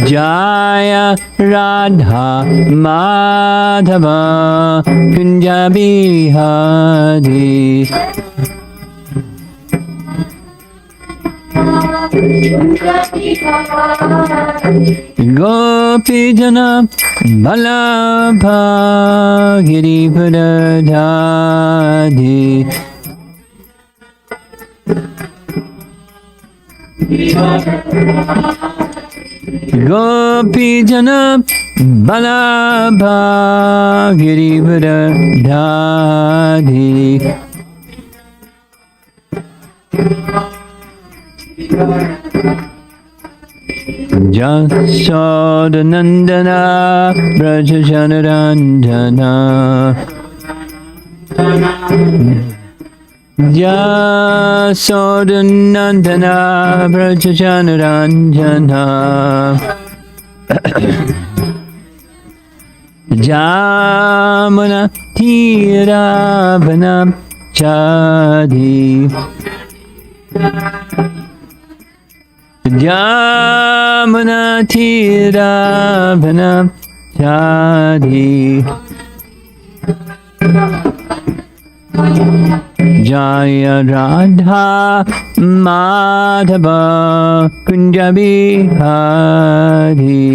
Jaya Radha Madhava Kunja Bihari Gopijana Balabha Girivardhari Gopijana Balabha Girivardhari Jasodanandana Brajajanaranjana Jasodanandana Brajajanaranjana Jamuna Tiravanam Chadi Jamuna Tiravanam Chadi Jaya Radha Madhava Kunja Bihari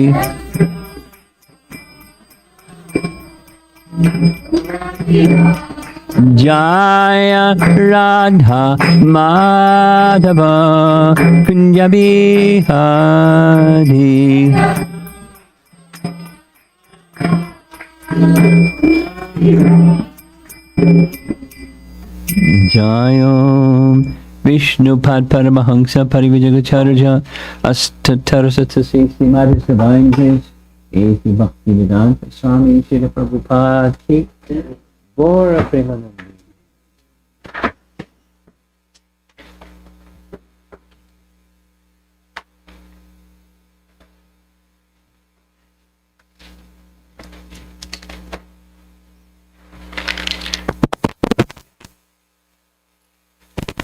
Jaya Radha Madhava Kunja Bihari Jayam Vishnu Pad Paramahamsa Parivijagacharya Astatarasatasi Srimati Divine Grace Esi Bhakti Vedanta Swami Srila Prabhupada Ki Bora Premanandi.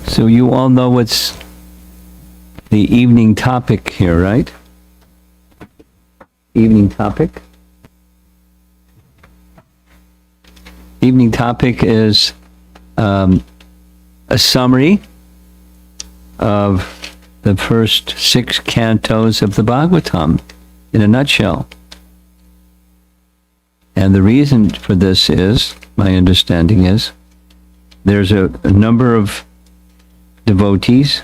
So you all know what's the evening topic here, right? Evening topic. Evening topic is a summary of the first 6 cantos of the Bhagavatam in a nutshell. And the reason for this is, my understanding is, there's a number of devotees,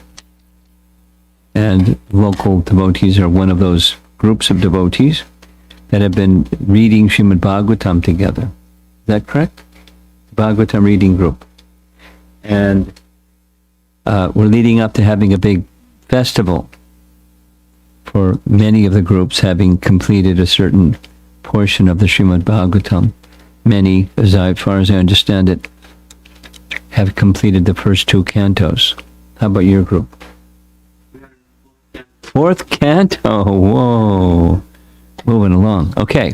and local devotees are one of those groups of devotees that have been reading Srimad Bhagavatam together. Is that correct? Bhagavatam reading group. And we're leading up to having a big festival for many of the groups having completed a certain portion of the Srimad Bhagavatam. Many, far as I understand it, have completed the first 2 cantos. How about your group? 4th canto. Whoa. Moving along. Okay.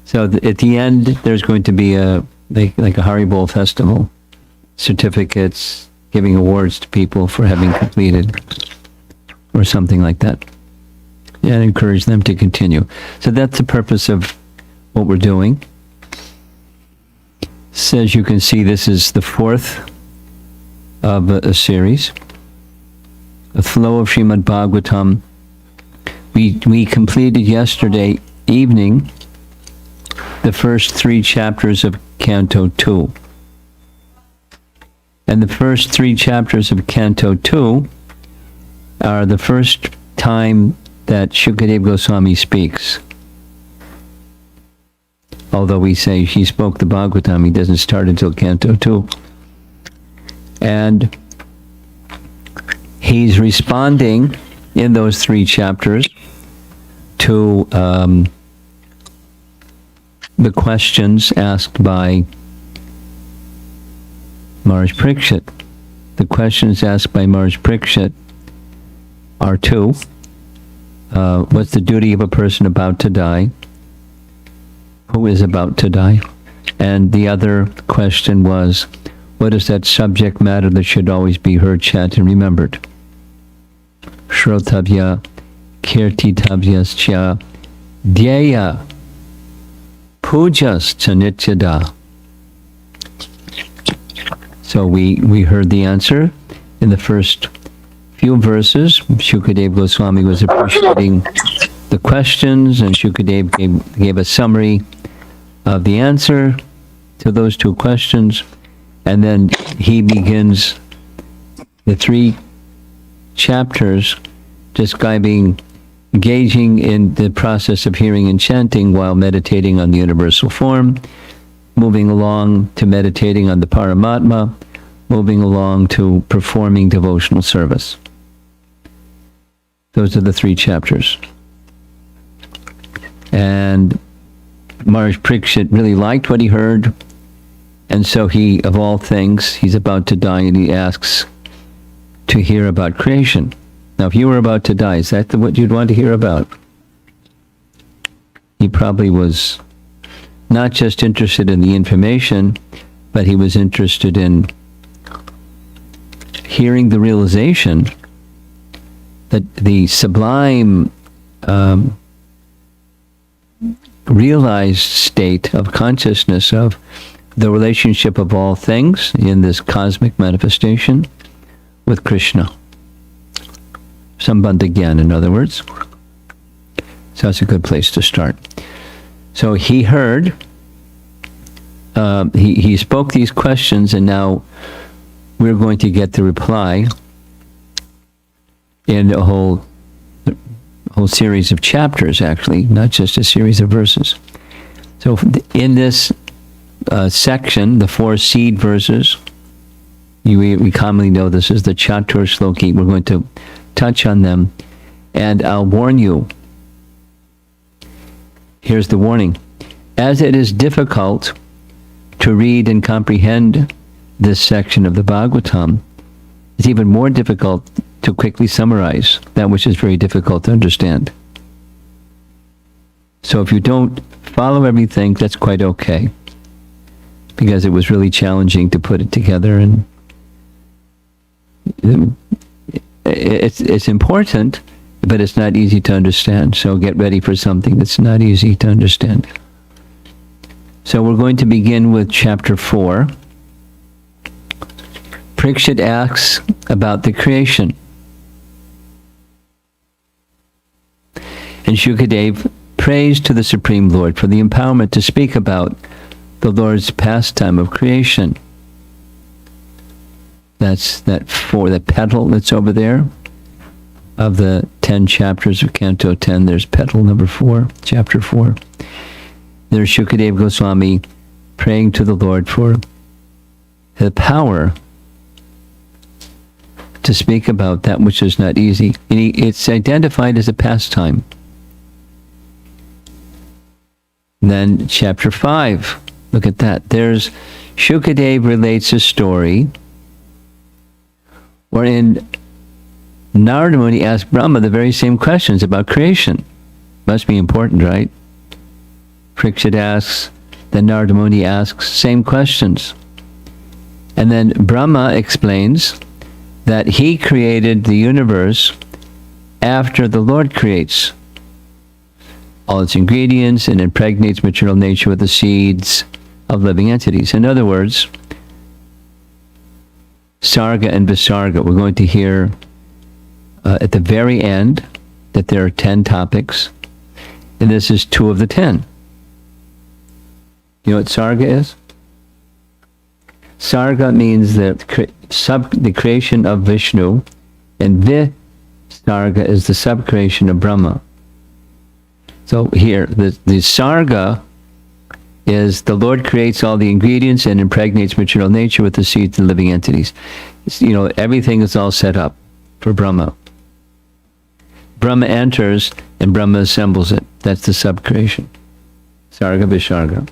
So at the end, there's going to be like a Haribol festival. Certificates, giving awards to people for having completed, or something like that. And encourage them to continue. So that's the purpose of what we're doing. So as you can see, this is the 4th of a series. The flow of Srimad Bhagavatam. We completed yesterday evening the first 3 chapters of Canto 2. And the first 3 chapters of Canto 2 are the first time that Shukadeva Goswami speaks. Although we say he spoke the Bhagavatam, he doesn't start until Canto 2. And he's responding in those 3 chapters to the questions asked by Maharaj Parikshit. The questions asked by Maharaj Parikshit are 2. What's the duty of a person about to die? Who is about to die? And the other question was, what is that subject matter that should always be heard, chanted, and remembered? Shrotabhya Kirtitavhyascha Dhyaya Pujas Chanityada. So we heard the answer in the first few verses. Shukadev Goswami was appreciating the questions, and Shukadev gave a summary of the answer to those two questions, and then he begins the 3 chapters describing engaging in the process of hearing and chanting while meditating on the universal form, moving along to meditating on the Paramatma, moving along to performing devotional service. Those are the 3 chapters. And Maharaj Parikshit really liked what he heard, and so he, of all things, he's about to die, and he asks to hear about creation. Now, if you were about to die, is that what you'd want to hear about? He probably was not just interested in the information, but he was interested in hearing the realization that the sublime realized state of consciousness of the relationship of all things in this cosmic manifestation with Krishna. Sambandha Gyan, in other words. So that's a good place to start. So he heard, he spoke these questions, and now we're going to get the reply in a whole series of chapters, actually, not just a series of verses. So in this section, the 4 seed verses, we commonly know this is the Chatur Shloki. We're going to touch on them, and I'll warn you. Here's the warning. As it is difficult to read and comprehend this section of the Bhagavatam, it's even more difficult to quickly summarize that which is very difficult to understand. So if you don't follow everything, that's quite okay, because it was really challenging to put it together, and it's important, but it's not easy to understand. So get ready for something that's not easy to understand. So we're going to begin with chapter 4. Parikshit asks about the creation. And Shukadev prays to the Supreme Lord for the empowerment to speak about the Lord's pastime of creation. That's that petal that's over there. Of the 10 chapters of Canto 10, there's petal number 4, chapter 4. There's Shukadev Goswami praying to the Lord for the power to speak about that which is not easy. And it's identified as a pastime. Then chapter 5, look at that. There's Shukadev relates a story wherein Narada Muni asked Brahma the very same questions about creation. Must be important, right? Parikshit asks, then Narada Muni asks, same questions. And then Brahma explains that he created the universe after the Lord creates all its ingredients and impregnates material nature with the seeds of living entities. In other words, Sarga and Visarga, we're going to hear at the very end that there are 10 topics, and this is 2 of the 10. You know what Sarga is? Sarga means the creation of Vishnu, and Visarga is the sub-creation of Brahma. So here, the Sarga is the Lord creates all the ingredients and impregnates material nature with the seeds and living entities. You know, everything is all set up for Brahma. Brahma enters and Brahma assembles it. That's the sub-creation. Sarga Visarga.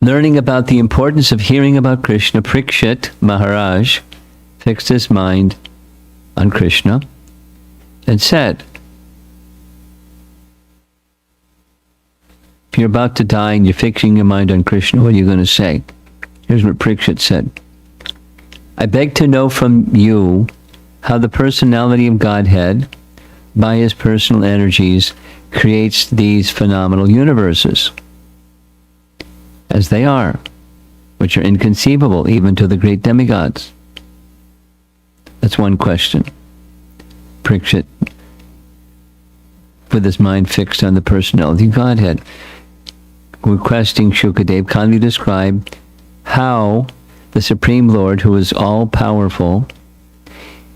Learning about the importance of hearing about Krishna, Parikshit Maharaj fixed his mind on Krishna and said, if you're about to die and you're fixing your mind on Krishna, what are you going to say? Here's what Parikshit said. I beg to know from you how the personality of Godhead, by his personal energies, creates these phenomenal universes, as they are, which are inconceivable even to the great demigods. That's one question. Parikshit, with his mind fixed on the personality of Godhead, requesting Shukadev kindly describe how the Supreme Lord, who is all-powerful,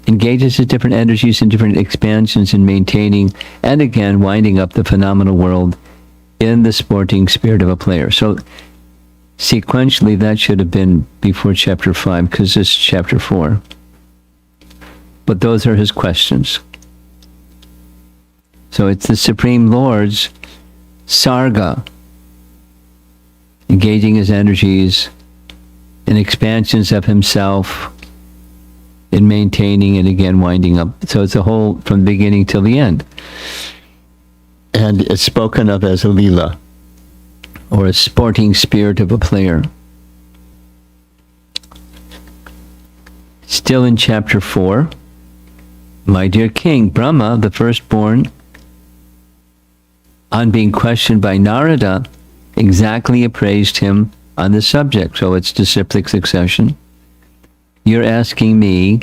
engages his different energies in different expansions in maintaining and again winding up the phenomenal world in the sporting spirit of a player. So sequentially that should have been before chapter 5 because this is chapter 4. But those are his questions. So it's the Supreme Lord's sarga, engaging his energies in expansions of himself, in maintaining and again winding up. So it's a whole from the beginning till the end. And it's spoken of as a lila, or a sporting spirit of a player. Still in chapter 4, my dear king, Brahma, the firstborn, on being questioned by Narada, exactly appraised him on this subject. So it's disciplic succession. You're asking me,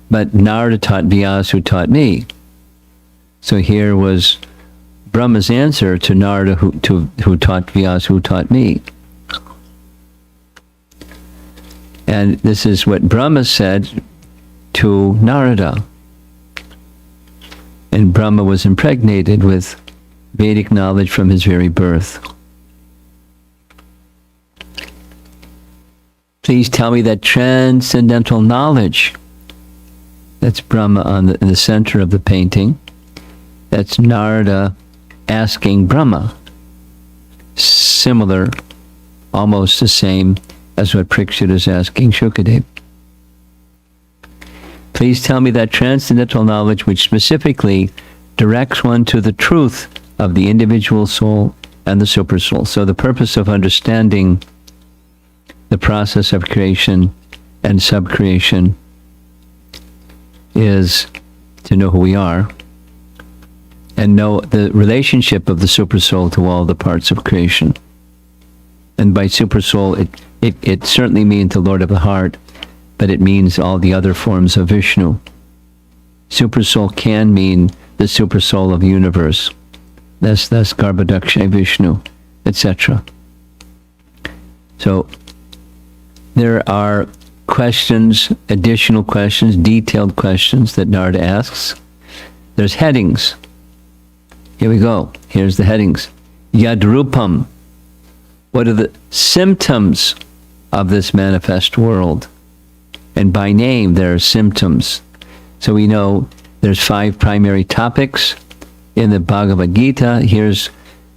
but Narada taught Vyasa, who taught me. So here was Brahma's answer to Narada, who taught Vyasa, who taught me. And this is what Brahma said to Narada. And Brahma was impregnated with Vedic knowledge from his very birth. Please tell me that transcendental knowledge. That's Brahma in the center of the painting. That's Narada asking Brahma. Similar, almost the same as what Parikshit is asking Shukadev. Please tell me that transcendental knowledge which specifically directs one to the truth of the individual soul and the supersoul. So the purpose of understanding the process of creation and subcreation is to know who we are and know the relationship of the supersoul to all the parts of creation. And by supersoul, it certainly means the Lord of the Heart, but it means all the other forms of Vishnu. Supersoul can mean the supersoul of the universe. That's Garbhodakshay Vishnu, etc. So there are questions, additional questions, detailed questions that Narada asks. There's headings. Here we go. Here's the headings. Yadrupam. What are the symptoms of this manifest world? And by name, there are symptoms. So we know there's 5 primary topics in the Bhagavad Gita. Here's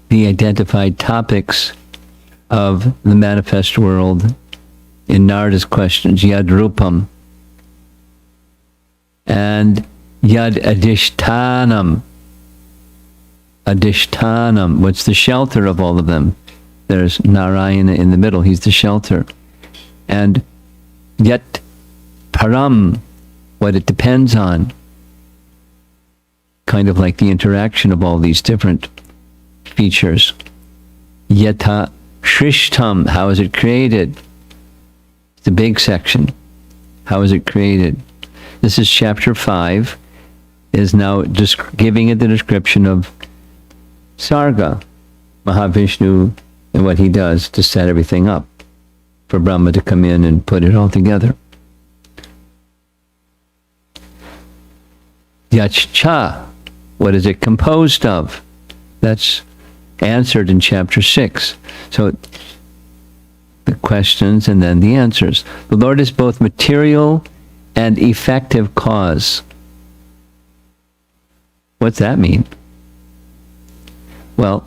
the identified topics of the manifest world in Narada's questions. Yad Rupam and Yad Adishtanam. Adishtanam, what's the shelter of all of them? There's Narayana in the middle, he's the shelter. And Yat Param, what it depends on. Kind of like the interaction of all these different features. Yata Shrishtam, how is it created? The big section. How is it created? This is chapter 5, is now just giving it the description of Sarga, Mahavishnu, and what he does to set everything up for Brahma to come in and put it all together. Yachcha, what is it composed of? That's answered in chapter 6. So the questions and then the answers. The Lord is both material and effective cause. What's that mean? Well,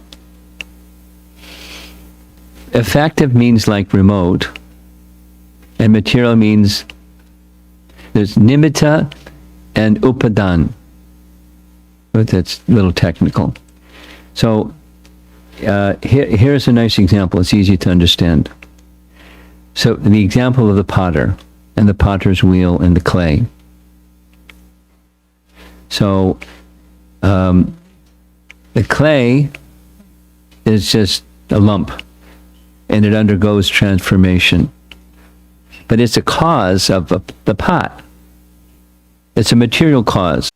effective means like remote, and material means there's nimitta and upadan. But that's a little technical. So here's a nice example. It's easy to understand. So the example of the potter. and the potter's wheel and the clay. So the clay is just a lump, and it undergoes transformation. But it's a cause of the pot. It's a material cause.